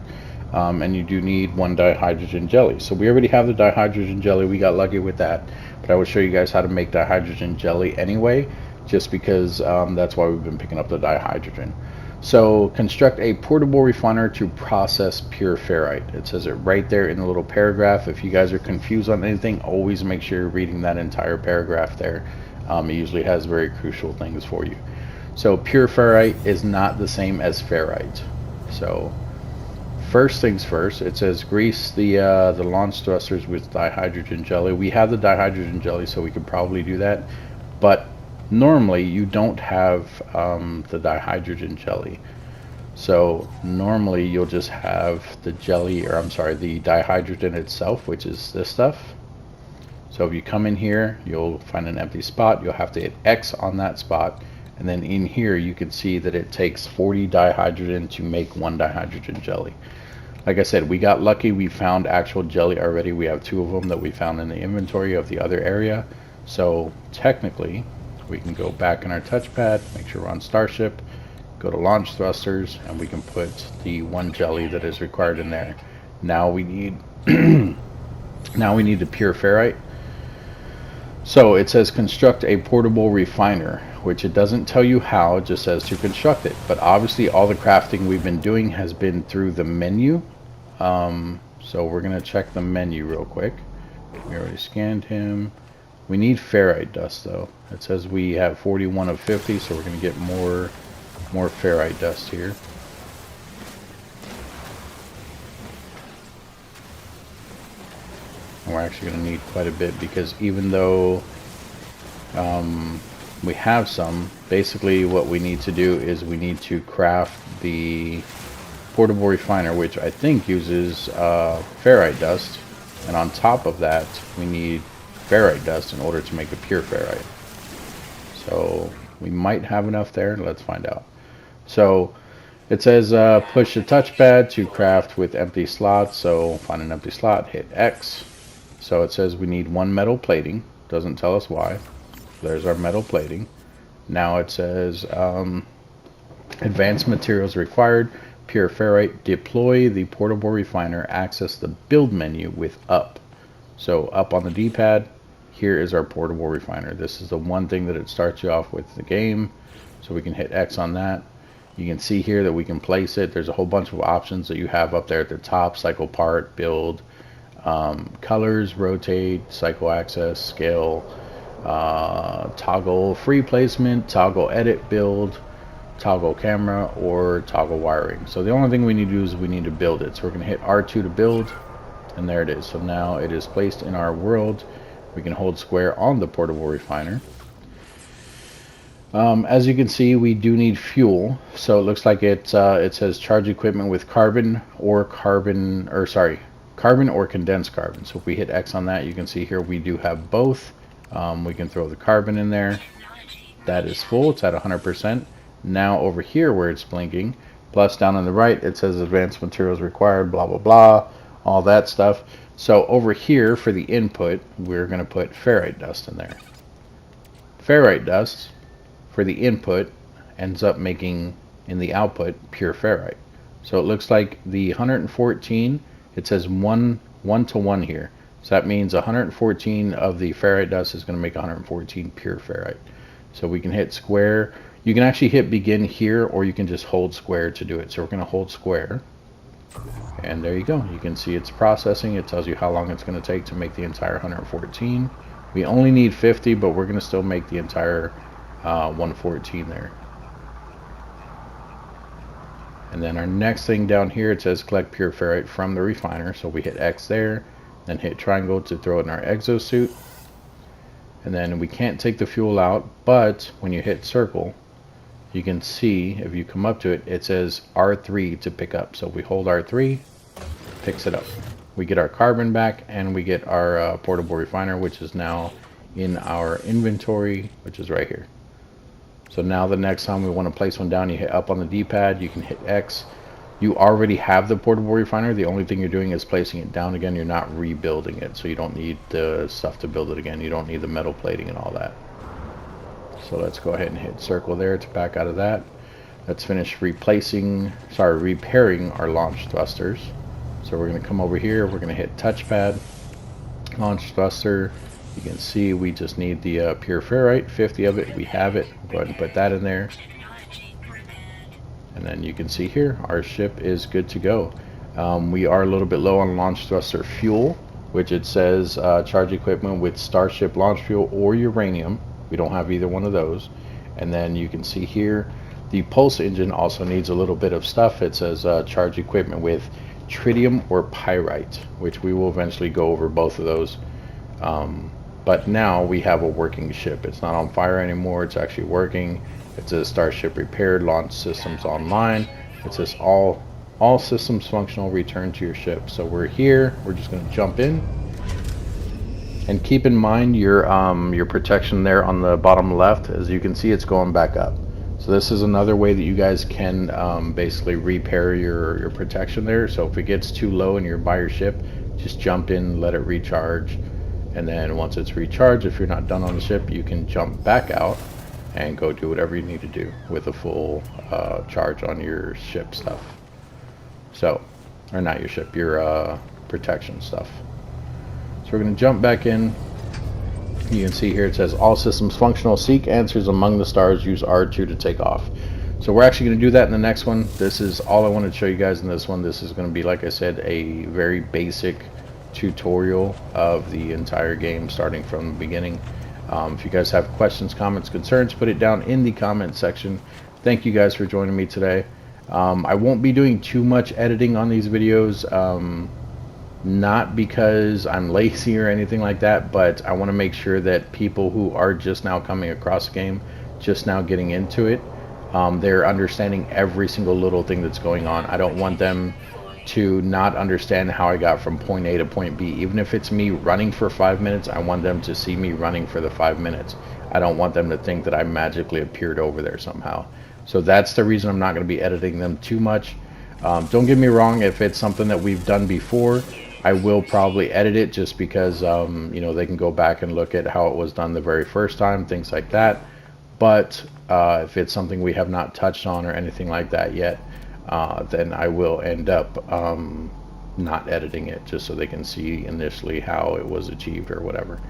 And you do need 1 dihydrogen jelly. So we already have the dihydrogen jelly. We got lucky with that. But I will show you guys how to make dihydrogen jelly anyway, just because that's why we've been picking up the dihydrogen. So construct a portable refiner to process pure ferrite. It says it right there in the little paragraph. If you guys are confused on anything, always make sure you're reading that entire paragraph there. It usually has very crucial things for you. So pure ferrite is not the same as ferrite. So first things first, it says grease the launch thrusters with dihydrogen jelly. We have the dihydrogen jelly, so we could probably do that. But normally you don't have the dihydrogen jelly. So normally you'll just have the jelly, or I'm sorry, the dihydrogen itself, which is this stuff. So if you come in here, you'll find an empty spot. You'll have to hit X on that spot. And then in here you can see that it takes 40 dihydrogen to make 1 dihydrogen jelly. Like I said, we got lucky. We found actual jelly already. We have 2 of them that we found in the inventory of the other area. So technically we can go back in our touchpad, make sure we're on starship, go to launch thrusters, and we can put the 1 jelly that is required in there. Now we need now we need the pure ferrite. So it says construct a portable refiner, which it doesn't tell you how, it just says to construct it. But obviously all the crafting we've been doing has been through the menu. So we're going to check the menu real quick. We already scanned him. We need ferrite dust though. It says we have 41 of 50, so we're going to get more ferrite dust here. And we're actually going to need quite a bit, because even though we have some, basically what we need to do is we need to craft the portable refiner, which I think uses ferrite dust, and on top of that we need ferrite dust in order to make a pure ferrite. So we might have enough there. Let's find out. So it says push the touchpad to craft with empty slots. So find an empty slot, hit X. So it says we need 1 metal plating. Doesn't tell us why. There's our metal plating. Now it says advanced materials required, pure ferrite. Deploy the portable refiner. Access the build menu with up. So up on the D-pad, here is our portable refiner. This is the one thing that it starts you off with the game. So we can hit X on that. You can see here that we can place it. There's a whole bunch of options that you have up there at the top: cycle part, build, colors, rotate, cycle access, scale, toggle free placement, toggle edit, build, toggle camera, or toggle wiring. So the only thing we need to do is we need to build it. So we're going to hit R2 to build, and there it is. So now it is placed in our world. We can hold square on the portable refiner. As you can see, we do need fuel. So it looks like it says charge equipment with carbon or condensed carbon. So if we hit X on that, you can see here we do have both. We can throw the carbon in there. That is full. It's at 100%. Now over here where it's blinking, plus down on the right, it says advanced materials required, blah, blah, blah, all that stuff. So over here for the input, we're going to put ferrite dust in there. Ferrite dust for the input ends up making in the output pure ferrite. So it looks like the 114, it says 1 to 1 here. So that means 114 of the ferrite dust is going to make 114 pure ferrite. So we can hit square. You can actually hit begin here, or you can just hold square to do it. So we're going to hold square. And there you go. You can see it's processing. It tells you how long it's going to take to make the entire 114. We only need 50, but we're going to still make the entire 114 there. And then our next thing down here, it says collect pure ferrite from the refiner. So we hit X there, then hit triangle to throw it in our exosuit. And then we can't take the fuel out, but when you hit circle, you can see if you come up to it, it says R3 to pick up. So we hold R3, picks it up. We get our carbon back, and we get our portable refiner, which is now in our inventory, which is right here. So now the next time we want to place one down, you hit up on the D-pad, you can hit X. You already have the portable refiner. The only thing you're doing is placing it down again. You're not rebuilding it, so you don't need the stuff to build it again. You don't need the metal plating and all that. So let's go ahead and hit circle there to back out of that. Let's finish repairing our launch thrusters. So we're going to come over here. We're going to hit touchpad, launch thruster. You can see we just need the pure ferrite, 50 of it. We have it. Go ahead and put that in there. And then you can see here our ship is good to go. We are a little bit low on launch thruster fuel, which it says charge equipment with Starship launch fuel or uranium. We don't have either one of those. And then you can see here the pulse engine also needs a little bit of stuff. It says charge equipment with tritium or pyrite, which we will eventually go over both of those. But now we have a working ship. It's not on fire anymore. It's actually working. It says Starship repaired, launch systems online. It says all systems functional, return to your ship. So we're here. We're just going to jump in. And keep in mind your protection there on the bottom left. As you can see, it's going back up. So this is another way that you guys can basically repair your protection there. So if it gets too low and you're by your ship, just jump in, let it recharge. And then once it's recharged, if you're not done on the ship, you can jump back out and go do whatever you need to do with a full charge on your ship stuff. So, or not your ship, your protection stuff. So we're going to jump back in. You can see here it says all systems functional, seek answers among the stars, use R2 to take off. So we're actually going to do that in the next one. This is all I wanted to show you guys in this one. This is going to be, like I said, a very basic tutorial of the entire game starting from the beginning. If you guys have questions, comments, concerns, put it down in the comment section. Thank you guys for joining me today. I won't be doing too much editing on these videos, not because I'm lazy or anything like that, but I want to make sure that people who are just now coming across the game, just now getting into it, they're understanding every single little thing that's going on. I don't want them to not understand how I got from point A to point B. Even if it's me running for 5 minutes, I want them to see me running for the 5 minutes. I don't want them to think that I magically appeared over there somehow. So that's the reason I'm not going to be editing them too much. Don't get me wrong, if it's something that we've done before, I will probably edit it just because you know, they can go back and look at how it was done the very first time, things like that. But if it's something we have not touched on or anything like that yet, then I will end up not editing it, just so they can see initially how it was achieved or whatever.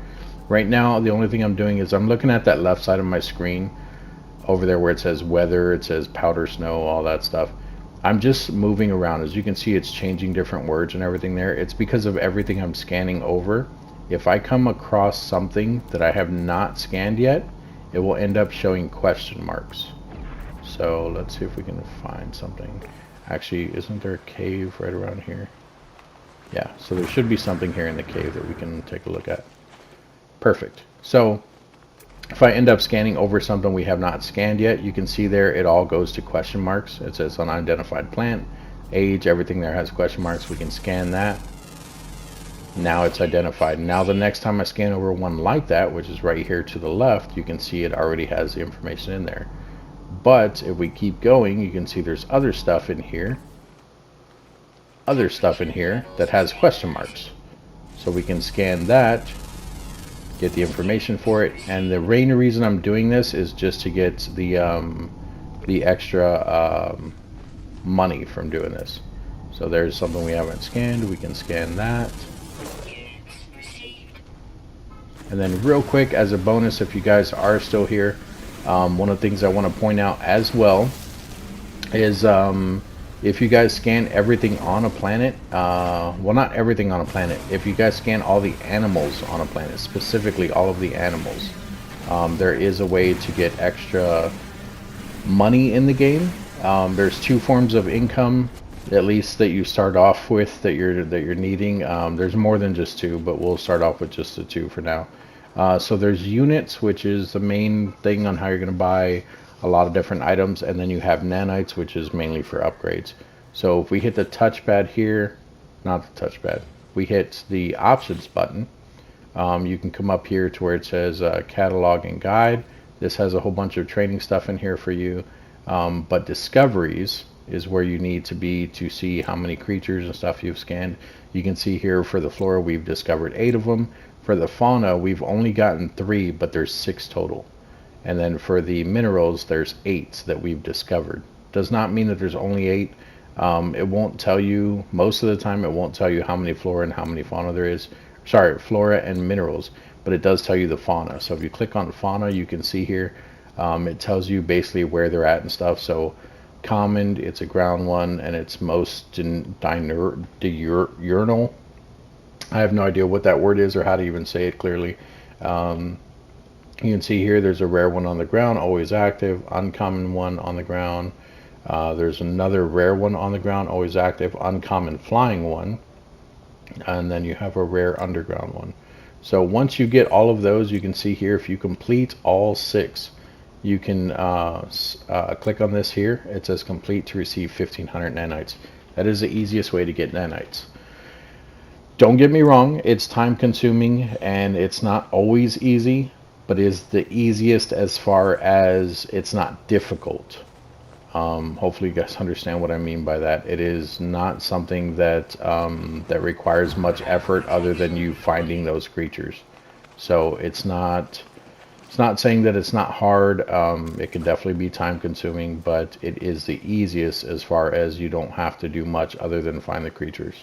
Right now, the only thing I'm doing is I'm looking at that left side of my screen over there where it says weather, it says powder snow, all that stuff. I'm just moving around. As you can see, it's changing different words and everything there. It's because of everything I'm scanning over. If I come across something that I have not scanned yet, it will end up showing question marks. So let's see if we can find something. Actually, isn't there a cave right around here? Yeah, so there should be something here in the cave that we can take a look at. Perfect. So if I end up scanning over something we have not scanned yet, you can see there it all goes to question marks. It says unidentified plant, age, everything there has question marks. We can scan that. Now it's identified. Now the next time I scan over one like that, which is right here to the left, you can see it already has the information in there. But if we keep going, you can see there's other stuff in here that has question marks. So we can scan that, get the information for it, and the main reason I'm doing this is just to get the extra money from doing this. So there's something we haven't scanned, we can scan that. And then real quick, as a bonus, if you guys are still here, one of the things I want to point out as well is if you guys scan everything on a planet, well, not everything on a planet, if you guys scan all the animals on a planet, specifically all of the animals, there is a way to get extra money in the game. There's two forms of income, at least that you start off with, that you're needing. There's more than just two, but we'll start off with just the two for now. So there's units, which is the main thing on how you're going to buy a lot of different items, and then you have nanites, which is mainly for upgrades. So if we hit the touchpad here, not the touchpad, we hit the options button, you can come up here to where it says catalog and guide. This has a whole bunch of training stuff in here for you, but discoveries is where you need to be to see how many creatures and stuff you've scanned. You can see here for the flora we've discovered 8 of them. For the fauna we've only gotten 3, but there's 6 total. And then for the minerals there's 8 that we've discovered. Does not mean that there's only 8. It won't tell you, most of the time it won't tell you how many flora and how many fauna there is. Sorry, flora and minerals, but it does tell you the fauna. So if you click on fauna, you can see here it tells you basically where they're at and stuff. So common, it's a ground one, and it's most diurnal. I have no idea what that word is or how to even say it clearly. You can see here there's a rare one on the ground, always active, uncommon one on the ground. There's another rare one on the ground, always active, uncommon flying one, and then you have a rare underground one. So once you get all of those, you can see here if you complete all 6, you can click on this here. It says complete to receive 1500 nanites. That is the easiest way to get nanites. Don't get me wrong, it's time consuming and it's not always easy, but it is the easiest as far as it's not difficult. Hopefully you guys understand what I mean by that. It is not something that that requires much effort other than you finding those creatures. So it's not saying that it's not hard. It can definitely be time consuming, but it is the easiest as far as you don't have to do much other than find the creatures.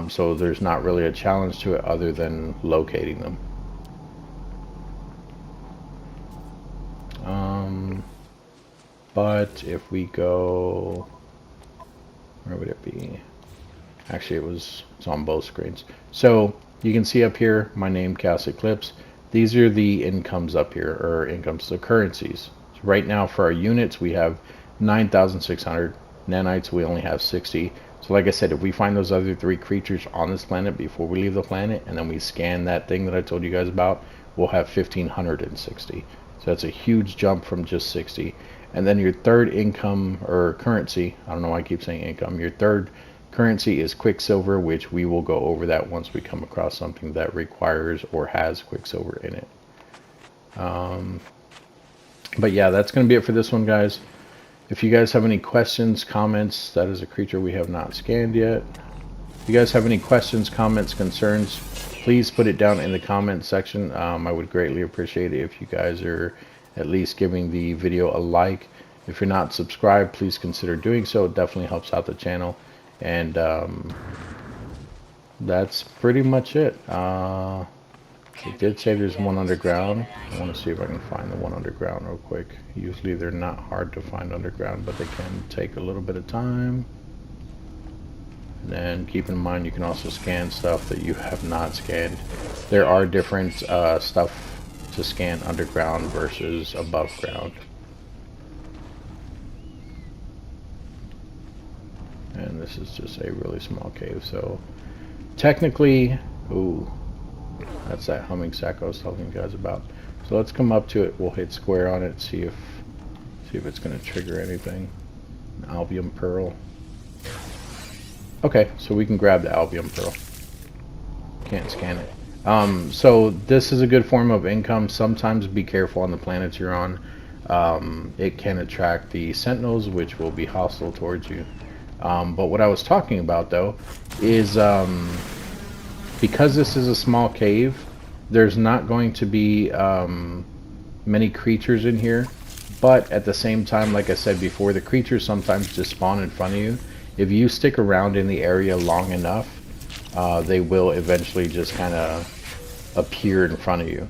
So there's not really a challenge to it other than locating them. But if we go, where would it be? Actually, it's on both screens. So you can see up here my name, ChaosEclipse. these are the incomes up here, or incomes, the currencies. So right now for our units, we have 9,600. Nanites, we only have 60. So like I said, if we find those other 3 creatures on this planet before we leave the planet, and then we scan that thing that I told you guys about, we'll have 1,560. So that's a huge jump from just 60. And then your third income, or currency, I don't know why I keep saying income, your third currency is Quicksilver, which we will go over that once we come across something that requires or has Quicksilver in it. But yeah, that's going to be it for this one, guys. If you guys have any questions, comments, that is a creature we have not scanned yet. If you guys have any questions, comments, concerns, please put it down in the comment section. I would greatly appreciate it if you guys are at least giving the video a like. If you're not subscribed, please consider doing so. It definitely helps out the channel. And that's pretty much it. It did say there's one underground. I want to see if I can find the one underground real quick. Usually they're not hard to find underground, but they can take a little bit of time. And then keep in mind you can also scan stuff that you have not scanned. There are different stuff to scan underground versus above ground. And this is just a really small cave, so technically, ooh, that's that humming sack I was telling you guys about. So let's come up to it. We'll hit square on it, see if it's going to trigger anything. An albium pearl. Okay, so we can grab the albium pearl. Can't scan it. So this is a good form of income. Sometimes be careful on the planets you're on. It can attract the sentinels, which will be hostile towards you. But what I was talking about though is because this is a small cave, there's not going to be many creatures in here, but at the same time, like I said before, the creatures sometimes just spawn in front of you. If you stick around in the area long enough, they will eventually just kind of appear in front of you.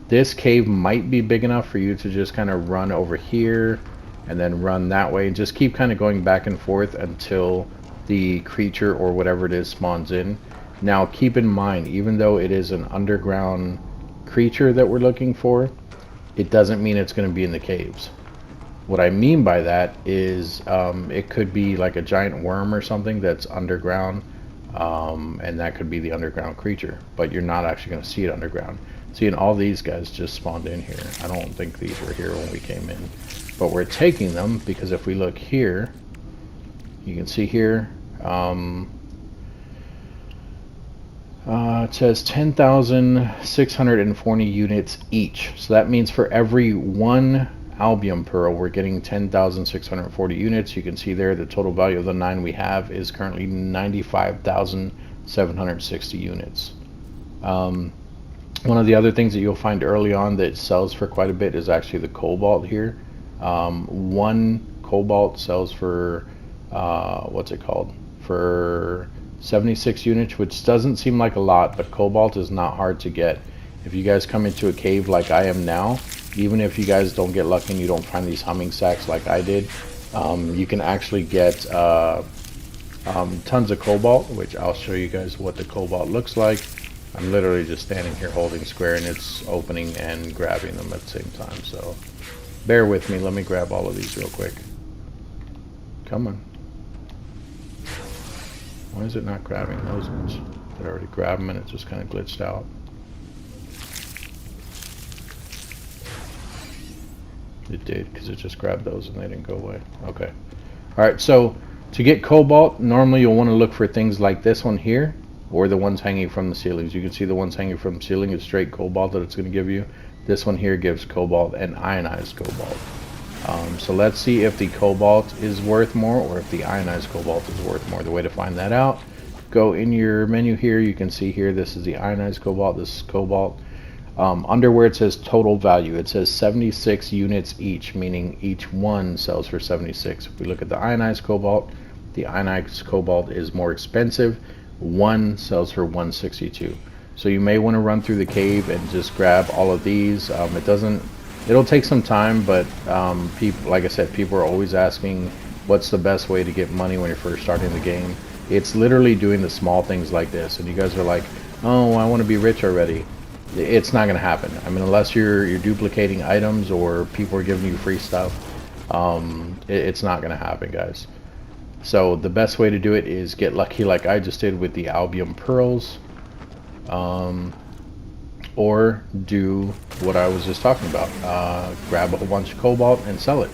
This cave might be big enough for you to just kind of run over here and then run that way and just keep kind of going back and forth until the creature or whatever it is spawns in. Now keep in mind, even though it is an underground creature that we're looking for, it doesn't mean it's going to be in the caves. What I mean by that is it could be like a giant worm or something that's underground, and that could be the underground creature, but you're not actually going to see it underground. See, and all these guys just spawned in here. I don't think these were here when we came in, but we're taking them because if we look here, you can see here, it says 10,640 units each. So that means for every one albium pearl, we're getting 10,640 units. You can see there the total value of the 9 we have is currently 95,760 units. One of the other things that you'll find early on that sells for quite a bit is actually the cobalt here. One cobalt sells for, what's it called? For 76 units, which doesn't seem like a lot, but cobalt is not hard to get. If you guys come into a cave like I am now, even if you guys don't get lucky and you don't find these humming sacks like I did, you can actually get tons of cobalt, which I'll show you guys what the cobalt looks like. I'm literally just standing here holding square and it's opening and grabbing them at the same time, so bear with me. Let me grab all of these real quick. Come on. Why is it not grabbing those ones? Did I already grab them and it just kind of glitched out? It did, because it just grabbed those and they didn't go away. Okay. Alright, so to get cobalt, normally you'll want to look for things like this one here, or the ones hanging from the ceilings. You can see the ones hanging from the ceiling is straight cobalt that it's going to give you. This one here gives cobalt and ionized cobalt. So let's see if the cobalt is worth more or if the ionized cobalt is worth more. The way to find that out, go in your menu here. You can see here, this is the ionized cobalt, this is cobalt. Under where it says total value, it says 76 units each, meaning each one sells for 76. If we look at the ionized cobalt is more expensive. One sells for 162. So you may want to run through the cave and just grab all of these. It'll take some time, but people, like I said, people are always asking what's the best way to get money when you're first starting the game. It's literally doing the small things like this, and you guys are like, oh, I want to be rich already. It's not going to happen. I mean, unless you're duplicating items or people are giving you free stuff, it's not going to happen, guys. So the best way to do it is get lucky like I just did with the Albion Pearls, or do what I was just talking about, grab a whole bunch of cobalt and sell it.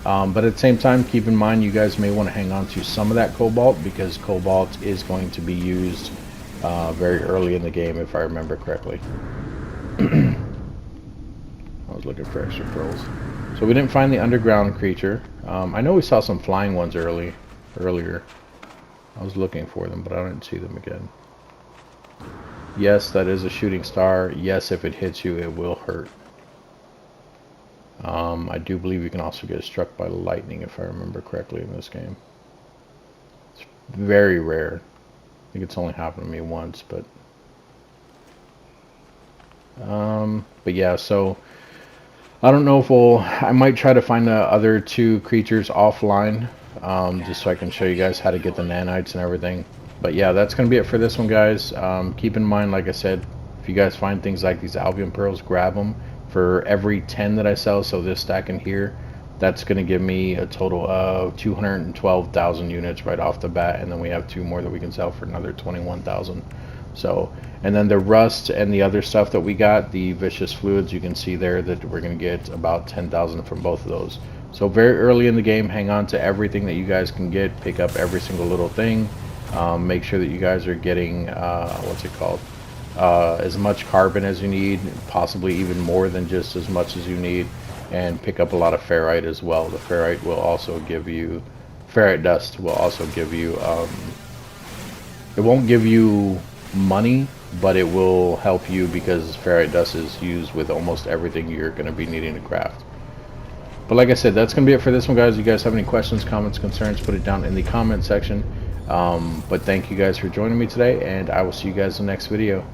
But at the same time, keep in mind you guys may want to hang on to some of that cobalt, because cobalt is going to be used very early in the game, if I remember correctly. I was looking for extra pearls. So we didn't find the underground creature. I know we saw some flying ones earlier. I was looking for them, but I didn't see them again. Yes, that is a shooting star. Yes, if it hits you, it will hurt. I do believe you can also get struck by lightning, if I remember correctly, in this game. It's very rare. I think it's only happened to me once, but yeah, so I don't know if I might try to find the other two creatures offline, just so I can show you guys how to get the nanites and everything. But yeah, that's going to be it for this one, guys. Keep in mind, like I said, if you guys find things like these Albion Pearls, grab them. For every 10 that I sell, so this stack in here, that's going to give me a total of 212,000 units right off the bat, and then we have 2 more that we can sell for another 21,000. So, and then the rust and the other stuff that we got, the vicious fluids, you can see there that we're going to get about 10,000 from both of those. So very early in the game, hang on to everything that you guys can get, pick up every single little thing. Make sure that you guys are getting what's it called, as much carbon as you need, possibly even more than just as much as you need, and pick up a lot of ferrite as well. The ferrite will also give you, ferrite dust will also give you, it won't give you money, but it will help you, because ferrite dust is used with almost everything you're going to be needing to craft. But like I said, that's going to be it for this one, guys. If you guys have any questions, comments, concerns, put it down in the comment section. But thank you guys for joining me today, and I will see you guys in the next video.